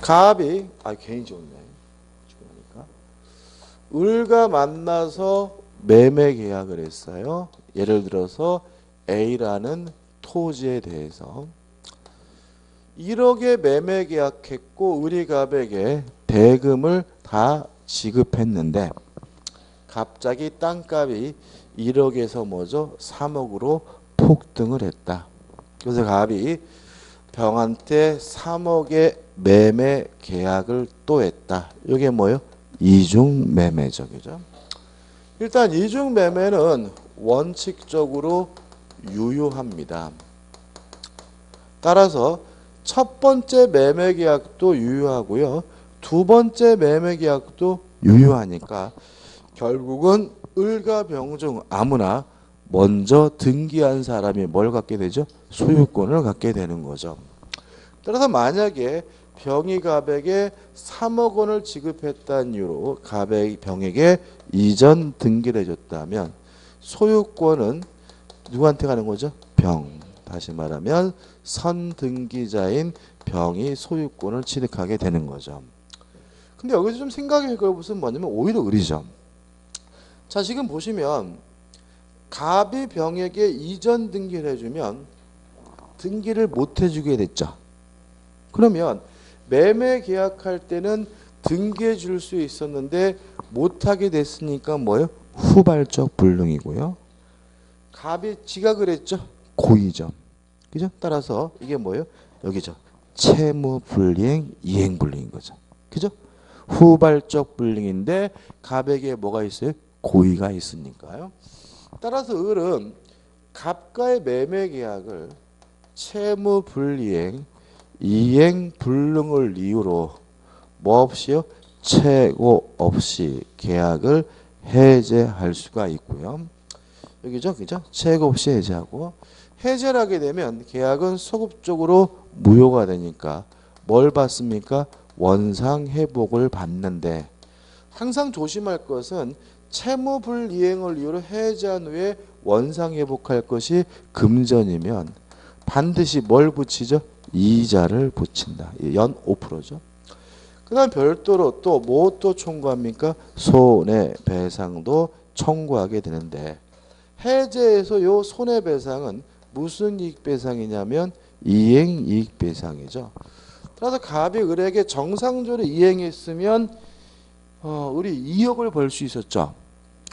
갑이 괜히 좋네. 죽으니까 을과 만나서 매매 계약을 했어요. 예를 들어서 A라는 토지에 대해서 1억에 매매 계약했고 을이 갑에게 대금을 다 지급했는데 갑자기 땅값이 1억에서 뭐죠? 3억으로 폭등을 했다. 그래서 갑이 병한테 3억의 매매 계약을 또 했다. 이게 뭐예요? 이중 매매죠. 그죠? 일단 이중 매매는 원칙적으로 유효합니다. 따라서 첫 번째 매매 계약도 유효하고요. 두 번째 매매 계약도 유효하니까 결국은 을과 병 중 아무나 먼저 등기한 사람이 뭘 갖게 되죠? 소유권을 갖게 되는 거죠. 따라서 만약에 병이 갑에게 3억 원을 지급했다는 이유로 갑이 병에게 이전 등기를 해줬다면 소유권은 누구한테 가는 거죠? 병. 다시 말하면 선등기자인 병이 소유권을 취득하게 되는 거죠. 근데 여기서 좀 생각해 볼 것은 뭐냐면 오히려 을이죠. 자, 지금 보시면 갑이 병에게 이전 등기를 해주면 등기를 못 해주게 됐죠. 그러면 매매 계약할 때는 등기해 줄 수 있었는데 못하게 됐으니까 뭐예요? 후발적 불능이고요. 갑이 지가 그랬죠? 고의죠. 그죠? 따라서 이게 뭐예요? 여기죠. 채무 불이행, 이행 불이행인 거죠. 그죠? 후발적 불능인데 갑에게 뭐가 있어요? 고의가 있으니까요. 따라서 을은 갑과의 매매 계약을 채무 불이행, 이행 불능을 이유로 뭐 없이요? 최고 없이 계약을 해제할 수가 있고요. 여기죠, 그죠? 최고 없이 해제하고 해제를 하게 되면 계약은 소급적으로 무효가 되니까 뭘 받습니까? 원상 회복을 받는데 항상 조심할 것은 채무 불이행을 이유로 해제한 후에 원상 회복할 것이 금전이면 반드시 뭘 붙이죠? 이자를 붙인다. 연 5%죠. 그 다음 별도로 또 뭐 또 청구합니까? 손해배상도 청구하게 되는데 해제에서 요 손해배상은 무슨 이익배상이냐면 이행이익배상이죠. 따라서 갑이 을에게 정상적으로 이행했으면 을이 2억을 벌 수 있었죠.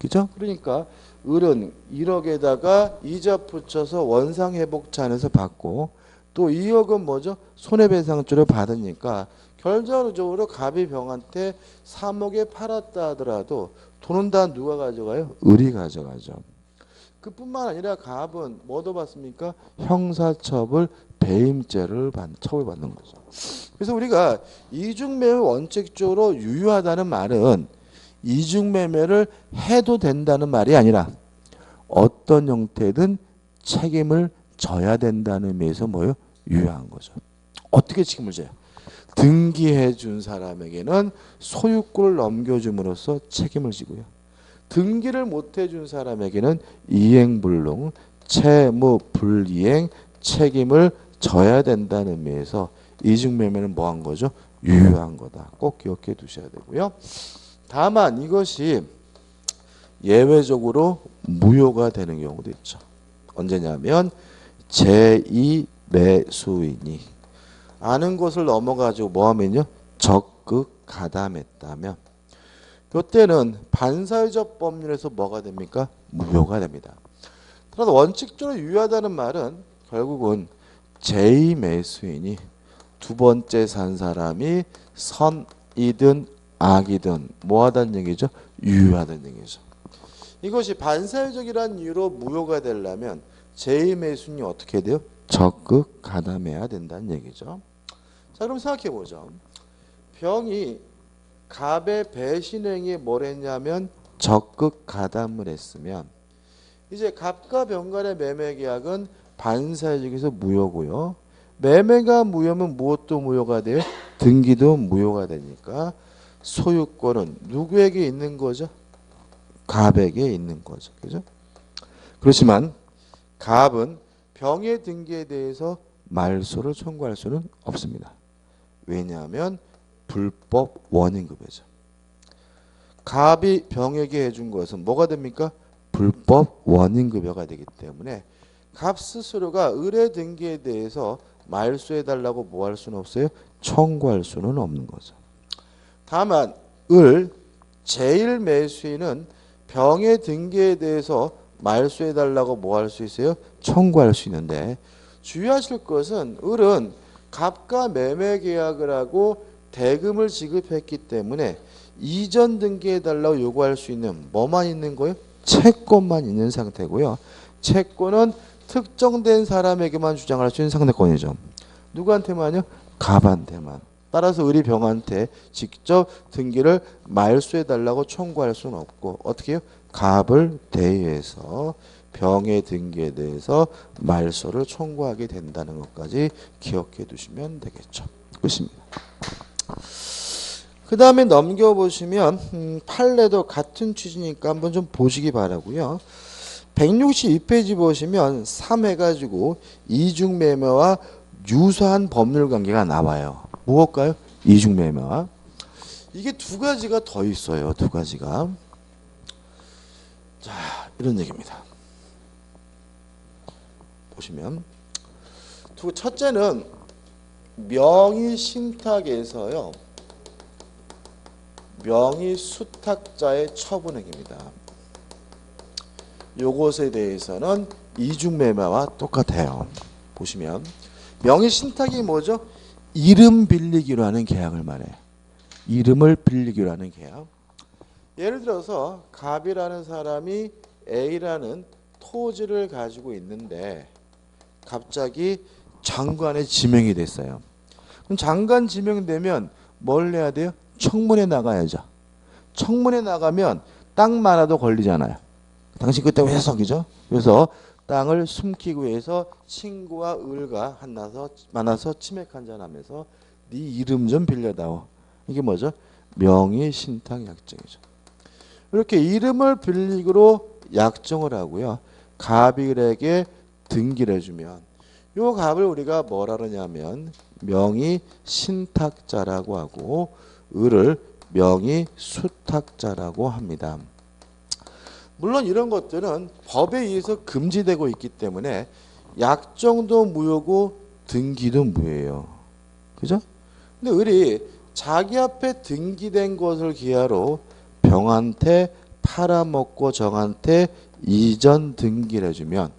그죠? 그러니까 을은 1억에다가 이자 붙여서 원상회복차 안에서 받고 또 2억은 뭐죠? 손해배상조를 받으니까 결과적으로 갑이 병한테 3억에 팔았다 하더라도 돈은 다 누가 가져가요? 을이 가져가죠. 그뿐만 아니라 갑은 뭐도 받습니까? 형사처벌 배임죄를 처벌받는 거죠. 그래서 우리가 이중매매 원칙적으로 유효하다는 말은 이중매매를 해도 된다는 말이 아니라 어떤 형태든 책임을 져야 된다는 의미에서 뭐예요? 유효한 거죠. 어떻게 책임을 져요? 등기해 준 사람에게는 소유권을 넘겨줌으로써 책임을 지고요. 등기를 못 해준 사람에게는 이행불능, 채무불이행 책임을 져야 된다는 의미에서 이중매매는 뭐한 거죠? 유효한 거다. 꼭 기억해 두셔야 되고요. 다만 이것이 예외적으로 무효가 되는 경우도 있죠. 언제냐면 제2매수인이 아는 것을 넘어가지고 뭐하면요? 적극 가담했다면 이때는 반사회적 법률에서 뭐가 됩니까? 무효가 됩니다. 그래서 원칙적으로 유효하다는 말은 결국은 제2매수인이 두 번째 산 사람이 선이든 악이든 뭐하다는 얘기죠? 유효하다는 얘기죠. 이것이 반사회적이라는 이유로 무효가 되려면 제2매수인이 어떻게 돼요? 적극 가담해야 된다는 얘기죠. 자, 그럼 생각해 보죠. 병이 갑의 배신행위에 뭘 했냐면 적극 가담을 했으면 이제 갑과 병 간의 매매 계약은 반사회적에서 무효고요. 매매가 무효면 무엇도 무효가 돼요? 등기도 무효가 되니까 소유권은 누구에게 있는 거죠? 갑에게 있는 거죠. 그죠? 그렇지만 갑은 병의 등기에 대해서 말소를 청구할 수는 없습니다. 왜냐하면 불법 원인급여죠. 갑이 병에게 해준 것은 뭐가 됩니까? 불법 원인급여가 되기 때문에 갑 스스로가 의뢰 등기에 대해서 말소해달라고 뭐 할 수는 없어요? 청구할 수는 없는 거죠. 다만 제1매수인은 병의 등기에 대해서 말소해달라고 뭐 할 수 있어요? 청구할 수 있는데 주의하실 것은 을은 갑과 매매 계약을 하고 대금을 지급했기 때문에 이전 등기해달라고 요구할 수 있는 뭐만 있는 거예요? 채권만 있는 상태고요. 채권은 특정된 사람에게만 주장할 수 있는 상대권이죠. 누구한테만요? 갑한테만. 따라서 을이 병한테 직접 등기를 말소해달라고 청구할 수는 없고 어떻게 해요? 갑을 대의해서 병의 등기에 대해서 말소를 청구하게 된다는 것까지 기억해 두시면 되겠죠. 끝입니다. 그 다음에 넘겨보시면 판례도 같은 취지니까 한번 좀 보시기 바라고요. 162페이지 보시면 3 해가지고 이중매매와 유사한 법률관계가 나와요. 무엇일까요? 이중매매와. 이게 두 가지가 더 있어요. 두 가지가. 자, 이런 얘기입니다. 보시면 첫째는 명의신탁에서요. 명의수탁자의 처분행위입니다. 요것에 대해서는 이중매매와 똑같아요. 보시면 명의신탁이 뭐죠? 이름 빌리기로 하는 계약을 말해요. 이름을 빌리기로 하는 계약. 예를 들어서 갑이라는 사람이 A라는 토지를 가지고 있는데 갑자기 장관에 지명이 됐어요. 그럼 장관 지명되면 뭘 해야 돼요? 청문회 나가야죠. 청문회 나가면 땅 많아도 걸리잖아요. 당신 그때 회석이죠. 그래서 땅을 숨기고 해서 친구와 을과 만나서 치맥 한잔하면서 네 이름 좀 빌려다오. 이게 뭐죠? 명의신탁 약정이죠. 이렇게 이름을 빌리기로 약정을 하고요. 갑이 을에게 등기를 해주면 요 갑을 우리가 뭐라 그러냐면 명의신탁자라고 하고 을을 명의수탁자라고 합니다. 물론 이런 것들은 법에 의해서 금지되고 있기 때문에 약정도 무효고 등기도 무효예요. 그죠? 근데 을이 자기 앞에 등기된 것을 기하로 병한테 팔아먹고 정한테 이전 등기를 해주면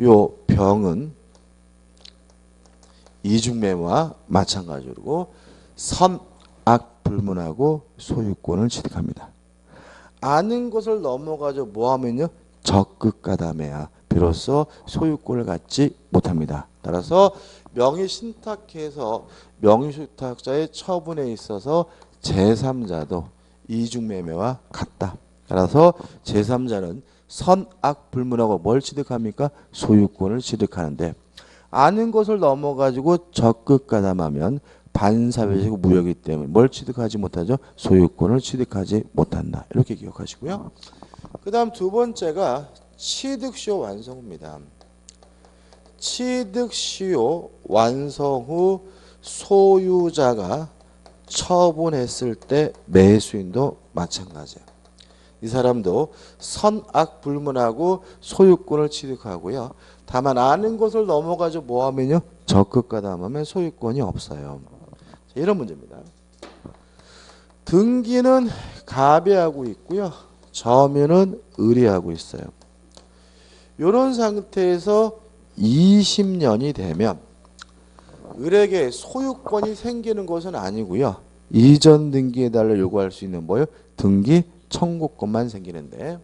요 병은 이중매매와 마찬가지로 선악불문하고 소유권을 취득합니다. 아는 것을 넘어가서 뭐하면요? 적극가담해야 비로소 소유권을 갖지 못합니다. 따라서 명의신탁해서 명의수탁자의 처분에 있어서 제3자도 이중매매와 같다. 따라서 제3자는 선악불문하고 뭘 취득합니까? 소유권을 취득하는데 아는 것을 넘어가지고 적극가담하면 반사회적 무효이기 때문에 뭘 취득하지 못하죠? 소유권을 취득하지 못한다. 이렇게 기억하시고요. 그 다음 두 번째가 취득시효 완성 후입니다. 취득시효 완성 후 소유자가 처분했을 때 매수인도 마찬가지예요. 이 사람도 선악불문하고 소유권을 취득하고요. 다만 아는 것을 넘어가지고 뭐하면요? 적극가담하면 소유권이 없어요. 자, 이런 문제입니다. 등기는 갑이 하고 있고요. 점유는 을이 하고 있어요. 이런 상태에서 20년이 되면 을에게 소유권이 생기는 것은 아니고요. 이전 등기해달라 요구할 수 있는 뭐예요? 등기 청구권만 생기는데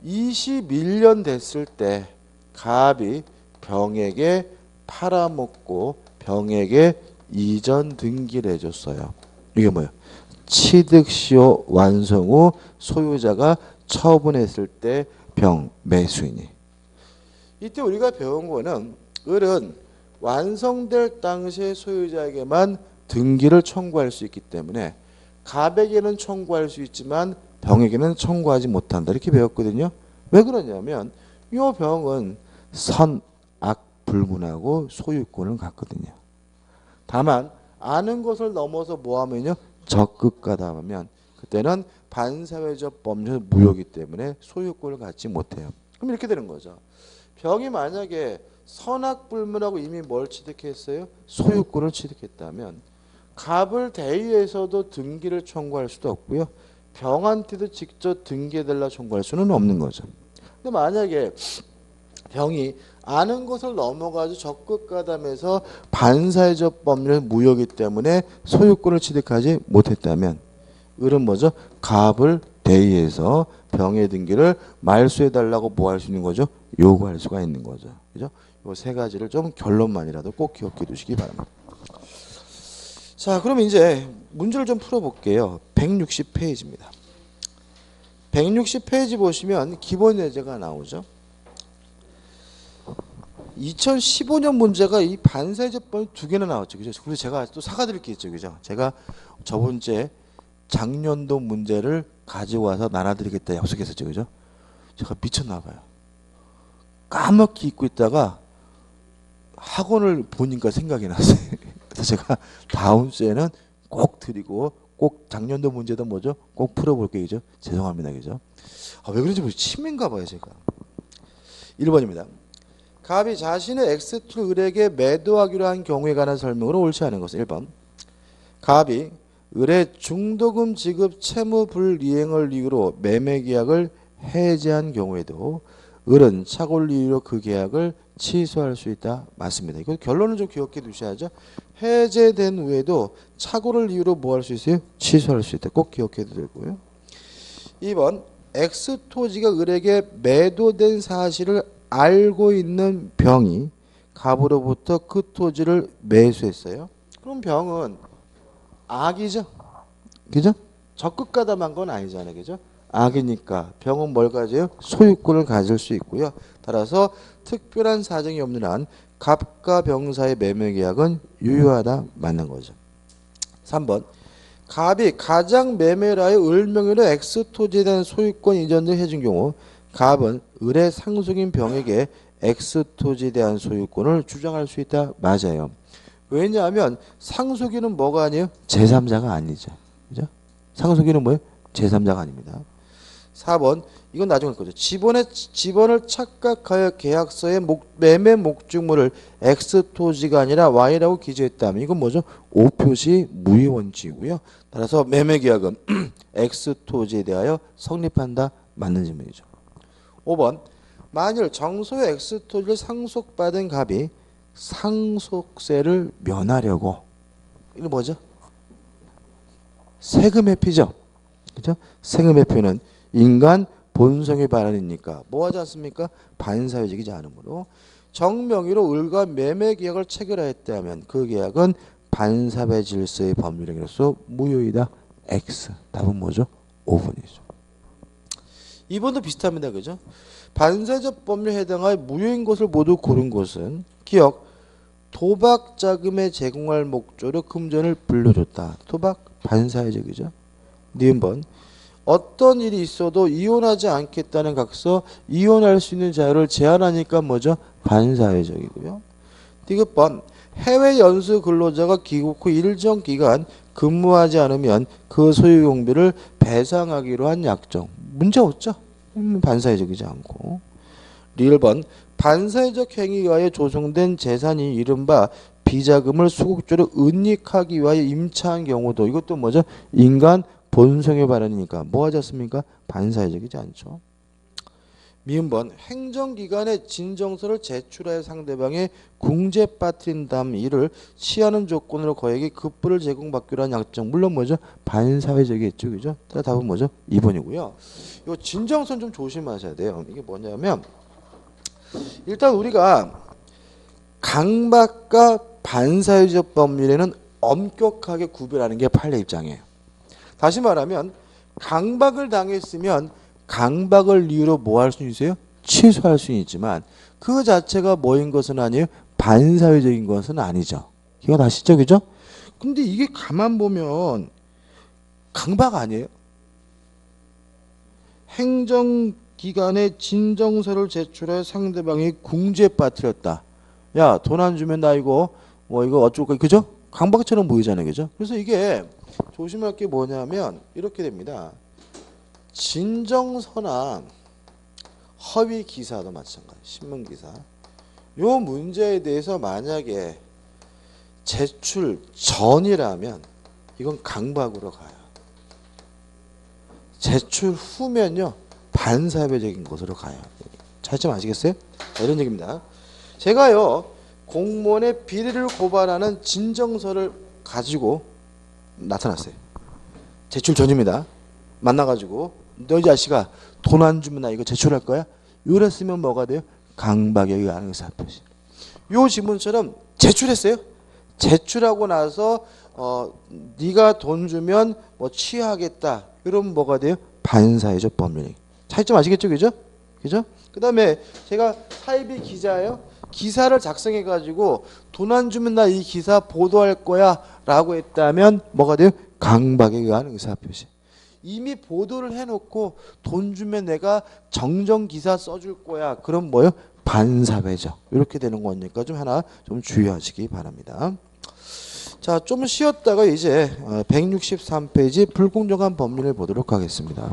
21년 됐을 때 갑이 병에게 팔아먹고 병에게 이전 등기를 해줬어요. 이게 뭐예요? 취득시효 완성 후 소유자가 처분했을 때 병 매수인이. 이때 우리가 배운 거는 을은 완성될 당시에 소유자에게만 등기를 청구할 수 있기 때문에 갑에게는 청구할 수 있지만 병에게는 청구하지 못한다. 이렇게 배웠거든요. 왜 그러냐면 이 병은 선악불문하고 소유권을 갖거든요. 다만 아는 것을 넘어서 뭐하면요? 적극가담하면 그때는 반사회적 법률 무효이기 때문에 소유권을 갖지 못해요. 그럼 이렇게 되는 거죠. 병이 만약에 선악불문하고 이미 뭘 취득했어요? 소유권을 취득했다면 갑을 대의해서도 등기를 청구할 수도 없고요. 병한테도 직접 등기해달라 청구할 수는 없는 거죠. 근데 만약에 병이 아는 것을 넘어가지고 적극가담해서 반사회적 법률 무효이기 때문에 소유권을 취득하지 못했다면 을은 뭐죠? 갑을 대의해서 병의 등기를 말소해달라고 뭐 할 수 있는 거죠? 요구할 수가 있는 거죠. 그죠? 이 세 가지를 좀 결론만이라도 꼭 기억해 두시기 바랍니다. 자, 그럼 이제 문제를 좀 풀어볼게요. 160페이지입니다. 160페이지 보시면 기본 예제가 나오죠. 2015년 문제가 이 반사회적 법이 2개나 나왔죠. 그죠? 그래서 제가 또 사과드릴 게 있죠. 그죠? 제가 저번 주에 작년도 문제를 가지고 와서 나눠드리겠다 약속했었죠. 그죠? 제가 미쳤나 봐요. 까맣게 잊고 있다가 학원을 보니까 생각이 났어요. 그래서 제가 다음 주에는 꼭 드리고 꼭 작년도 문제도 뭐죠? 꼭 풀어볼게요. 그죠? 죄송합니다. 그죠? 왜 그런지 모르겠어요. 치매인가 봐요. 제가. 1번입니다. 갑이 자신의 X툴 을에게 매도하기로 한 경우에 관한 설명으로 옳지 않은 것은 1번. 갑이 을의 중도금 지급 채무 불이행을 이유로 매매 계약을 해지한 경우에도 을은 착오를 이유로 그 계약을 취소할 수 있다. 맞습니다. 이거 결론을 좀 기억해 두셔야죠. 해제된 후에도 착오를 이유로 뭐 할 수 있어요? 취소할 수 있다. 꼭 기억해도 되고요. 2번 X 토지가 을에게 매도된 사실을 알고 있는 병이 갑으로부터 그 토지를 매수했어요. 그럼 병은 악이죠. 그죠? 적극가담한 건 아니잖아요. 그죠? 악이니까 병은 뭘 가져요? 소유권을 가질 수 있고요. 따라서 특별한 사정이 없는 한 갑과 병 사이의 매매 계약은 유효하다. 맞는 거죠. 3번 갑이 가장 매매라의 을 명의로 X 토지에 대한 소유권 이전을 해준 경우 갑은 을의 상속인 병에게 X 토지에 대한 소유권을 주장할 수 있다. 맞아요. 왜냐하면 상속인은 뭐가 아니에요? 제3자가 아니죠. 그죠? 상속인은 뭐예요? 제3자가 아닙니다. 4번 이건 나중에 할 거죠. 지번을 착각하여 계약서의 매매 목적물을 X 토지가 아니라 Y라고 기재했다면 이건 뭐죠? 오표시 무효 원칙이고요. 따라서 매매 계약은 X 토지에 대하여 성립한다. 맞는 질문이죠. 5번 만일 정소의 X 토지를 상속받은 갑이 상속세를 면하려고 이거 뭐죠? 세금 회피죠. 그죠? 세금 회피는 인간 본성의 발현이니까 뭐 하지 않습니까? 반사회적이지 않으므로 정명의로 을과 매매 계약을 체결하였다면 그 계약은 반사회 질서의 법률행위로서 무효이다. X. 답은 뭐죠? 5번이죠. 2번도 비슷합니다. 그죠? 반사회적 법률에 해당하여 무효인 것을 모두 고른 것은 기억 도박 자금에 제공할 목적으로 금전을 불려줬다. 도박 반사회적이죠. 니은번 어떤 일이 있어도 이혼하지 않겠다는 각서 이혼할 수 있는 자유를 제한하니까 뭐죠? 반사회적이고요. 디귿번 해외 연수 근로자가 귀국 후 일정 기간 근무하지 않으면 그 소유 용비를 배상하기로 한 약정. 문제 없죠? 반사회적이지 않고. 리을번 반사회적 행위에 의하여 조성된 재산이 이른바 비자금을 수국적으로 은닉하기 위하여 임차한 경우도 이것도 뭐죠? 인간 본성의 발현이니까 뭐 하지 않습니까? 반사회적이지 않죠. 미음번 행정기관에 진정서를 제출하여 상대방의 궁제 빠뜨린 다음 이를 취하는 조건으로 거액의 급부를 제공받기로 한 약정. 물론 뭐죠? 반사회적이겠죠. 그죠? 답은 뭐죠? 2번이고요. 요 진정서는 좀 조심하셔야 돼요. 이게 뭐냐면 일단 우리가 강박과 반사회적 법률에는 엄격하게 구별하는 게 판례 입장이에요. 다시 말하면 강박을 당했으면 강박을 이유로 뭐 할 수 있어요? 취소할 수 있지만 그 자체가 뭐인 것은 아니에요? 반사회적인 것은 아니죠. 이거 아시죠? 그죠? 근데 이게 가만 보면 강박 아니에요? 행정기관에 진정서를 제출해 상대방이 궁지에 빠뜨렸다. 야, 돈 안 주면 나 이거 뭐 이거 어쩔 거야. 그죠? 강박처럼 보이잖아요. 그죠? 그래서 이게 조심할 게 뭐냐면 이렇게 됩니다. 진정서나 허위 기사도 마찬가지. 신문 기사. 요 문제에 대해서 만약에 제출 전이라면 이건 강박으로 가요. 제출 후면요 반사회적인 것으로 가요. 차이점 아시겠어요? 자, 이런 얘기입니다. 제가요 공무원의 비리를 고발하는 진정서를 가지고 나타났어요. 제출 전입니다. 만나가지고 너 이 자식아 돈 안 주면 나 이거 제출할 거야? 이랬으면 뭐가 돼요? 강박에 의한 의사표시. 요 지문처럼 제출했어요. 제출하고 나서 네가 돈 주면 뭐 취하겠다. 이러면 뭐가 돼요? 반사회적 법률. 차이점 아시겠죠, 그죠? 그죠? 그다음에 제가 사이비 기자예요. 기사를 작성해 가지고 돈 안 주면 나 이 기사 보도할 거야라고 했다면 뭐가 돼요? 강박에 의한 의사표시. 이미 보도를 해놓고 돈 주면 내가 정정 기사 써줄 거야. 그럼 뭐요? 반사회적. 이렇게 되는 거니까 좀 하나 좀 주의하시기 바랍니다. 자, 좀 쉬었다가 이제 163페이지 불공정한 법률을 보도록 하겠습니다.